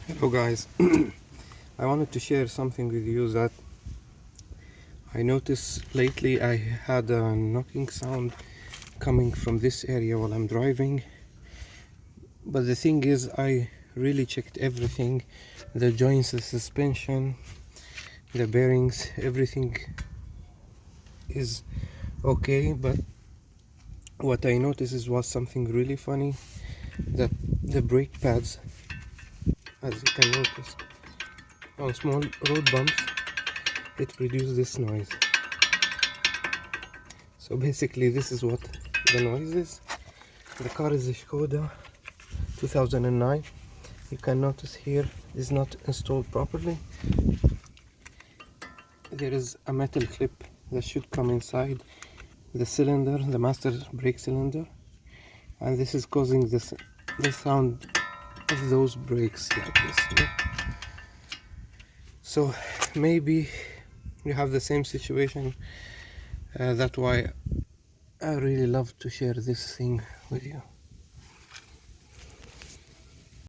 Hello guys, I wanted to share something with you that I noticed lately. I had a knocking sound coming from this area while I'm driving, but the thing is I really checked everything, the joints, the suspension, the bearings, everything is okay, but what I noticed was something really funny, that the brake pads, as you can notice, on small road bumps it produces this noise. So basically this is what the noise is. The car is a Skoda 2009. You can notice here is not installed properly. There is a metal clip that should come inside the cylinder, the master brake cylinder, and this is causing the sound of those brakes like this, you know? So maybe you have the same situation. That's why I really love to share this thing with you.